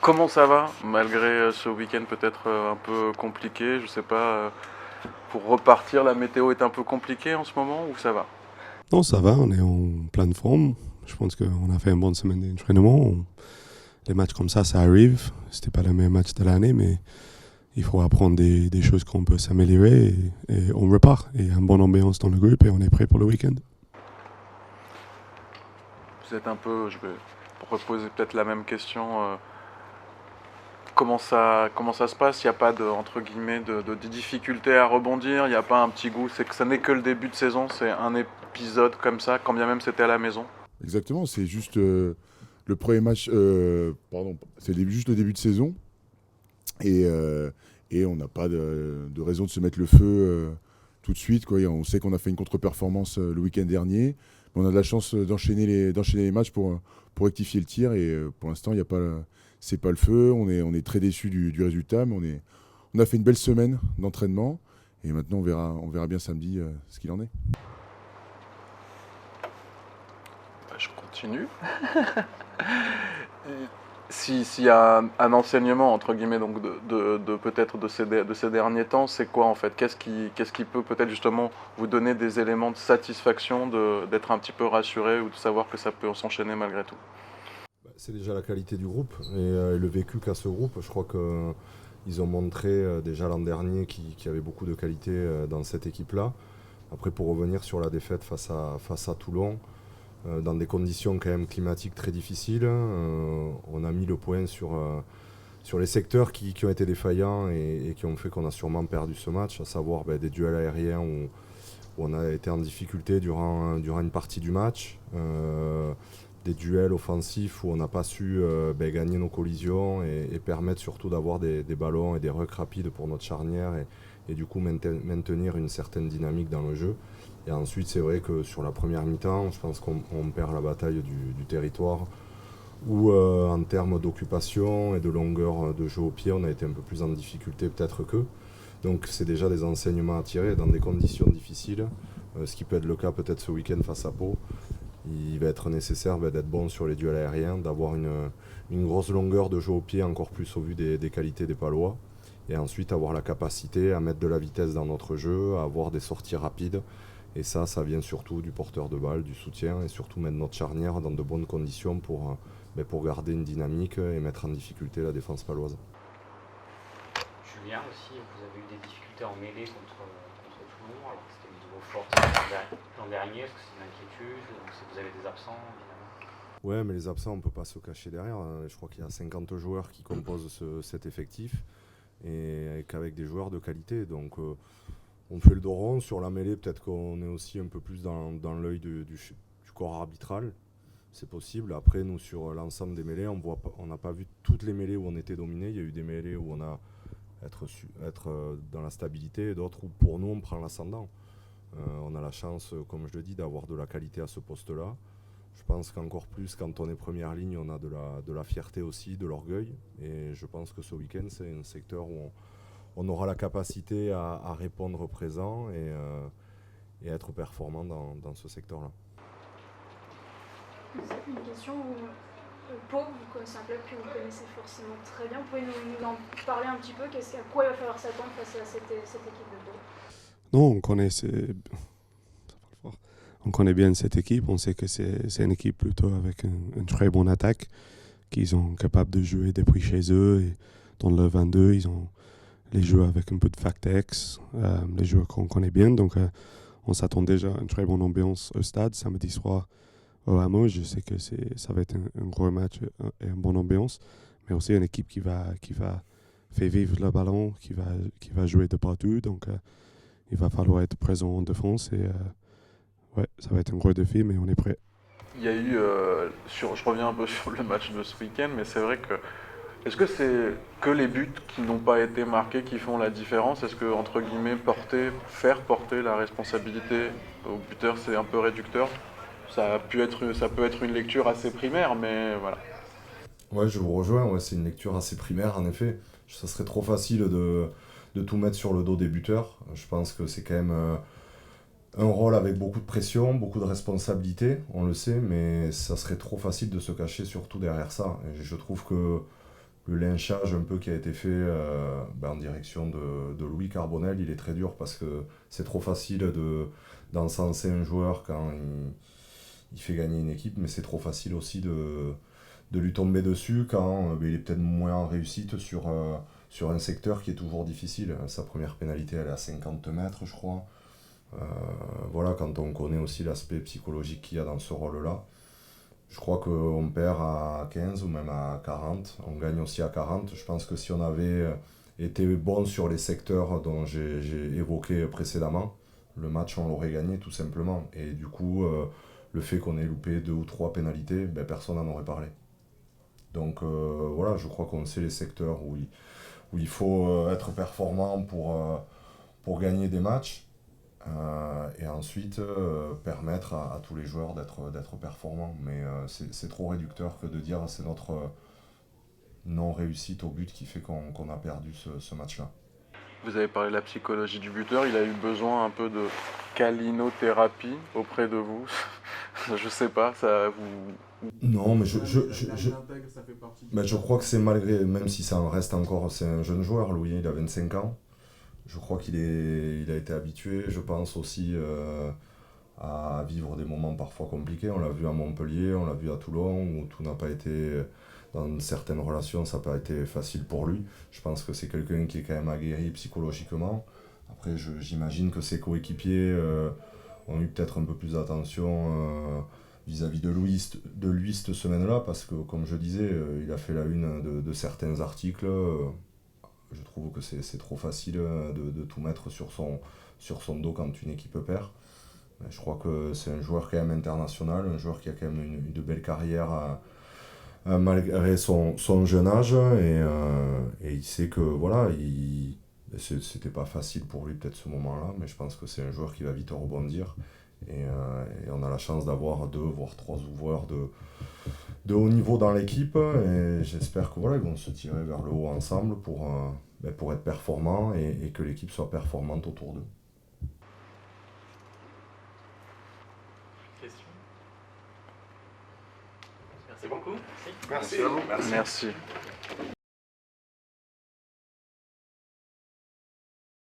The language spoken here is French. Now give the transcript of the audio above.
Comment ça va, malgré ce week-end peut-être un peu compliqué, je sais pas, pour repartir, la météo est un peu compliquée en ce moment ou ça va? Non, ça va, on est en pleine forme. Je pense qu'on a fait une bonne semaine d'entraînement. Les matchs comme ça arrive. C'était pas le meilleur match de l'année, mais il faut apprendre des choses qu'on peut s'améliorer et on repart. Et il y a une bonne ambiance dans le groupe et on est prêt pour le week-end. Vous êtes un peu, je vais reposer peut-être la même question. Comment ça se passe? Il n'y a pas de, entre guillemets, de difficulté à rebondir, il n'y a pas un petit goût, c'est que ça n'est que le début de saison, c'est un épisode comme ça, quand bien même c'était à la maison. Exactement, c'est juste le premier match, pardon, c'est juste le début de saison et, euh, et on n'a pas de raison de se mettre le feu tout de suite, quoi. Et on sait qu'on a fait une contre-performance le week-end dernier, mais on a de la chance d'enchaîner les matchs pour rectifier le tir et pour l'instant, il y a pas, c'est pas le feu, on est très déçu du résultat, mais on a fait une belle semaine d'entraînement et maintenant on verra bien samedi ce qu'il en est. Bah, je continue. S'il y a un enseignement, entre guillemets, donc peut-être de ces derniers temps, c'est quoi en fait? Qu'est-ce qui peut peut-être justement vous donner des éléments de satisfaction, d'être un petit peu rassuré ou de savoir que ça peut s'enchaîner malgré tout? C'est déjà la qualité du groupe et le vécu qu'a ce groupe. Je crois qu'ils ont montré déjà l'an dernier qu'il y avait beaucoup de qualité dans cette équipe-là. Après, pour revenir sur la défaite face à Toulon, dans des conditions quand même climatiques très difficiles, on a mis le point sur les secteurs qui ont été défaillants et qui ont fait qu'on a sûrement perdu ce match, à savoir des duels aériens où on a été en difficulté durant une partie du match. Des duels offensifs où on n'a pas su gagner nos collisions et permettre surtout d'avoir des ballons et des rucks rapides pour notre charnière et du coup maintenir une certaine dynamique dans le jeu. Et ensuite, c'est vrai que sur la première mi-temps, je pense qu'on perd la bataille du territoire où en termes d'occupation et de longueur de jeu au pied, on a été un peu plus en difficulté peut-être qu'eux. Donc c'est déjà des enseignements à tirer dans des conditions difficiles, ce qui peut être le cas peut-être ce week-end face à Pau. Il va être nécessaire d'être bon sur les duels aériens, d'avoir une grosse longueur de jeu au pied, encore plus au vu des qualités des Palois. Et ensuite avoir la capacité à mettre de la vitesse dans notre jeu, à avoir des sorties rapides. Et ça vient surtout du porteur de balle, du soutien, et surtout mettre notre charnière dans de bonnes conditions pour garder une dynamique et mettre en difficulté la défense paloise. Julien aussi, vous avez eu des difficultés en mêlée contre Toulon, alors que c'était une de vos forces l'an dernier, est-ce que c'est une inquiétude, est-ce que vous avez des absents évidemment? Ouais, mais les absents, on ne peut pas se cacher derrière. Je crois qu'il y a 50 joueurs qui composent cet effectif et qu'avec des joueurs de qualité. Donc on fait le dos rond. Sur la mêlée, peut-être qu'on est aussi un peu plus dans l'œil du corps arbitral. C'est possible. Après, nous, sur l'ensemble des mêlées, on n'a pas vu toutes les mêlées où on était dominé. Il y a eu des mêlées où on a être dans la stabilité et d'autres où, pour nous, on prend l'ascendant. On a la chance, comme je le dis, d'avoir de la qualité à ce poste-là. Je pense qu'encore plus, quand on est première ligne, on a de la fierté aussi, de l'orgueil. Et je pense que ce week-end, c'est un secteur où on aura la capacité à répondre présent et être performant dans ce secteur-là. Une question Pau, vous connaissez un club que vous connaissez forcément très bien. Vous pouvez nous en parler un petit peu? À quoi il va falloir s'attendre face à cette équipe de Pau? Non, on connaît bien cette équipe. On sait que c'est une équipe plutôt avec une très bonne attaque, qu'ils sont capables de jouer depuis chez eux. Et dans le 22, ils ont les joueurs avec un peu de Factex, les joueurs qu'on connaît bien. Donc, on s'attend déjà à une très bonne ambiance au stade samedi soir au Hameau. Je sais que ça va être un gros match et une bonne ambiance, mais aussi une équipe qui va faire vivre le ballon, qui va jouer de partout. Donc, il va falloir être présent en défense et ouais, ça va être un gros défi, mais on est prêt. Il y a eu, je reviens un peu sur le match de ce week-end, mais c'est vrai que est-ce que c'est que les buts qui n'ont pas été marqués qui font la différence? Est-ce que, entre guillemets, faire porter la responsabilité au buteur, c'est un peu réducteur? Ça peut être une lecture assez primaire, mais voilà. Ouais, je vous rejoins, ouais, c'est une lecture assez primaire en effet. Ça serait trop facile de tout mettre sur le dos des buteurs. Je pense que c'est quand même un rôle avec beaucoup de pression, beaucoup de responsabilité, on le sait, mais ça serait trop facile de se cacher surtout derrière ça. Et je trouve que le lynchage un peu qui a été fait en direction de Louis Carbonel, il est très dur parce que c'est trop facile d'encenser un joueur quand il fait gagner une équipe, mais c'est trop facile aussi de lui tomber dessus quand il est peut-être moins en réussite sur un secteur qui est toujours difficile. Sa première pénalité, elle est à 50 mètres, je crois. Voilà, quand on connaît aussi l'aspect psychologique qu'il y a dans ce rôle-là. Je crois qu'on perd à 15 ou même à 40. On gagne aussi à 40. Je pense que si on avait été bon sur les secteurs dont j'ai évoqué précédemment, le match, on l'aurait gagné tout simplement. Et du coup, le fait qu'on ait loupé 2 ou 3 pénalités, personne n'en aurait parlé. Donc voilà, je crois qu'on sait les secteurs où il faut être performant pour gagner des matchs. Et ensuite permettre à tous les joueurs d'être performants. Mais c'est trop réducteur que de dire c'est notre non-réussite au but qui fait qu'on a perdu ce match-là. Vous avez parlé de la psychologie du buteur, il a eu besoin un peu de calinothérapie auprès de vous. Je sais pas, ça vous... Non, mais je crois que c'est malgré, même si ça en reste encore, c'est un jeune joueur, Louis, il a 25 ans. Je crois qu'il a été habitué, je pense aussi à vivre des moments parfois compliqués. On l'a vu à Montpellier, on l'a vu à Toulon, où tout n'a pas été, dans certaines relations, ça n'a pas été facile pour lui. Je pense que c'est quelqu'un qui est quand même aguerri psychologiquement. Après, j'imagine que ses coéquipiers ont eu peut-être un peu plus d'attention vis-à-vis de lui cette semaine-là, parce que, comme je disais, il a fait la une de certains articles. Je trouve que c'est trop facile de tout mettre sur son dos quand une équipe perd. Je crois que c'est un joueur quand même international, un joueur qui a quand même une belle carrière malgré son jeune âge. Et il sait que voilà, c'était pas facile pour lui peut-être ce moment-là, mais je pense que c'est un joueur qui va vite rebondir. Et on a la chance d'avoir 2 voire 3 ouvreurs de haut niveau dans l'équipe, et j'espère que voilà, ils vont se tirer vers le haut ensemble pour être performants et que l'équipe soit performante autour d'eux. Question. Merci beaucoup. Merci.